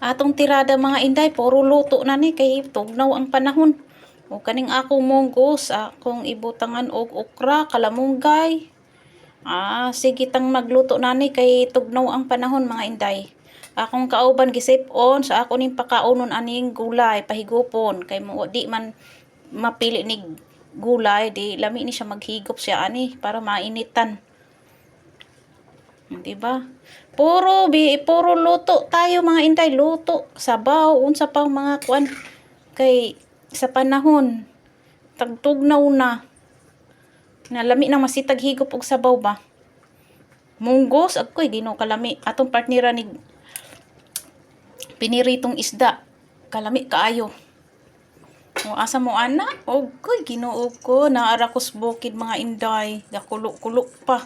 Atong tirada mga inday, puro luto na ni kay tugnaw ang panahon. O kaning akong munggos, akong ibutangan og okra, kalamunggay. Sige tang magluto na ni kay tugnaw ang panahon mga inday. Akong kauban gisip-on sa ako ning pakaunon aning gulay, pahigupon. Kay mo di man mapili ni gulay, di lami ni siya maghigop siya ani para mainitan. Diba? Puro luto tayo mga inday, luto, sabaw, unsa pang mga kuan kay sa panahon tagtugnaw na. Nalami na masitag higop og sabaw ba. Munggos agkoy dino kalami atong partnera ni piniritong isda. Kalami kaayo. O asa mo ana? Ogkoy Ginoo ko, naara kos bukid mga inday, gakulo-kulo pa.